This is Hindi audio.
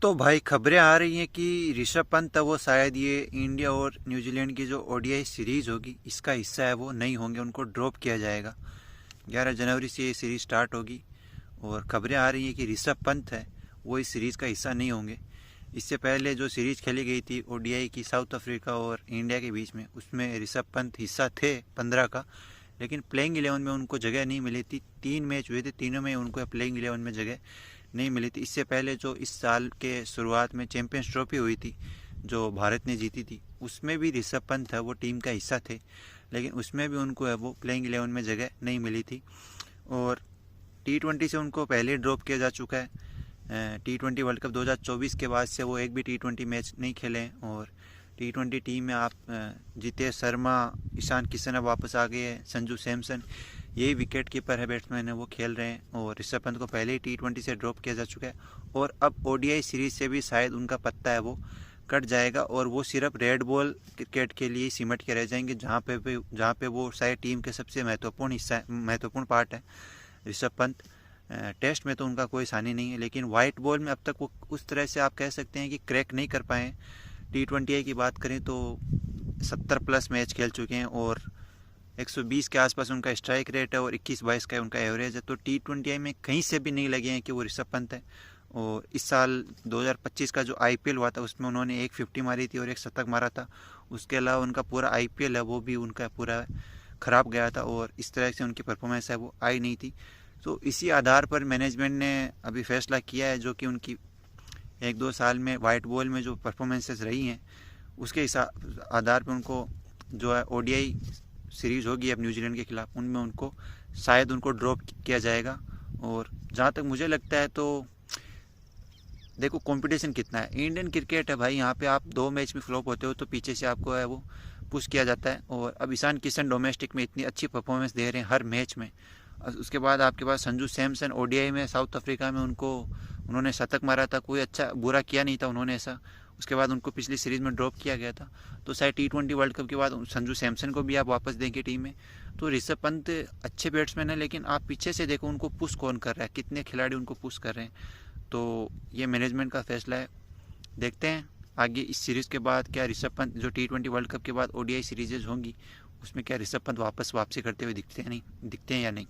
तो भाई खबरें आ रही हैं कि ऋषभ पंत है वो शायद ये इंडिया और न्यूजीलैंड की जो ओडीआई सीरीज होगी इसका हिस्सा है वो नहीं होंगे, उनको ड्रॉप किया जाएगा। 11 जनवरी से ये सीरीज स्टार्ट होगी और खबरें आ रही हैं कि ऋषभ पंत है वो इस सीरीज़ का हिस्सा नहीं होंगे। इससे पहले जो सीरीज़ खेली गई थी ओडीआई की साउथ अफ्रीका और इंडिया के बीच में, उसमें ऋषभ पंत हिस्सा थे 15 का, लेकिन प्लेइंग 11 में उनको जगह नहीं मिली थी। 3 मैच हुए थे, तीनों में उनको प्लेइंग 11 में जगह नहीं मिली थी। इससे पहले जो इस साल के शुरुआत में चैंपियंस ट्रॉफी हुई थी जो भारत ने जीती थी, उसमें भी ऋषभ पंत है वो टीम का हिस्सा थे, लेकिन उसमें भी उनको है वो प्लेइंग 11 में जगह नहीं मिली थी। और T20 से उनको पहले ड्रॉप किया जा चुका है। T20 वर्ल्ड कप 2024 के बाद से वो एक भी T20 मैच नहीं खेले हैं। और T20 टीम में आप जितेश शर्मा, ईशान किशन अब वापस आ गए हैं, संजू सैमसन यही विकेट कीपर है, बैट्समैन है, वो खेल रहे हैं। और ऋषभ पंत को पहले ही T20 से ड्रॉप किया जा चुका है और अब ओडीआई सीरीज से भी शायद उनका पत्ता है वो कट जाएगा और वो सिर्फ रेड बॉल क्रिकेट के लिए सिमट के रह जाएंगे, जहाँ पे वो शायद टीम के सबसे महत्वपूर्ण पार्ट है ऋषभ पंत। टेस्ट में तो उनका कोई सानी नहीं है, लेकिन वाइट बॉल में अब तक वो उस तरह से आप कह सकते हैं कि क्रैक नहीं कर पाए। T20 की बात करें तो 70+ मैच खेल चुके हैं और 120 के आसपास उनका स्ट्राइक रेट है और 21-22 का उनका एवरेज है। तो T20 में कहीं से भी नहीं लगे हैं कि वो ऋषभ पंत है। और इस साल 2025 का जो आईपीएल हुआ था उसमें उन्होंने एक 50 मारी थी और एक शतक मारा था। उसके अलावा उनका पूरा आईपीएल है वो भी उनका पूरा ख़राब गया था और इस तरह से उनकी परफॉर्मेंस है वो आई नहीं थी। तो इसी आधार पर मैनेजमेंट ने अभी फैसला किया है, जो कि उनकी 1-2 साल में वाइट बॉल में जो परफॉर्मेंसेस रही हैं उसके आधार पर उनको जो है ओडीआई सीरीज़ होगी अब न्यूजीलैंड के खिलाफ, उनमें उनको शायद उनको ड्रॉप किया जाएगा। और जहाँ तक मुझे लगता है तो देखो कंपटीशन कितना है, इंडियन क्रिकेट है भाई, यहाँ पे आप 2 मैच में फ्लॉप होते हो तो पीछे से आपको है वो पुश किया जाता है। और अब ईशान किशन डोमेस्टिक में इतनी अच्छी परफॉर्मेंस दे रहे हैं हर मैच में। उसके बाद आपके पास संजू सैमसन ओडीआई में साउथ अफ्रीका में उन्होंने शतक मारा था, कोई अच्छा बुरा किया नहीं था उन्होंने ऐसा। उसके बाद उनको पिछली सीरीज़ में ड्रॉप किया गया था, तो शायद T20 वर्ल्ड कप के बाद संजू सैमसन को भी आप वापस देंगे टीम में। तो ऋषभ पंत अच्छे बैट्समैन है, लेकिन आप पीछे से देखो उनको पुश कौन कर रहा है, कितने खिलाड़ी उनको पुश कर रहे हैं। तो ये मैनेजमेंट का फैसला है। देखते हैं आगे इस सीरीज़ के बाद क्या ऋषभ पंत जो T20 वर्ल्ड कप के बाद ओडीआई सीरीजेज होंगी उसमें क्या ऋषभ पंत वापसी करते हुए दिखते हैं या नहीं।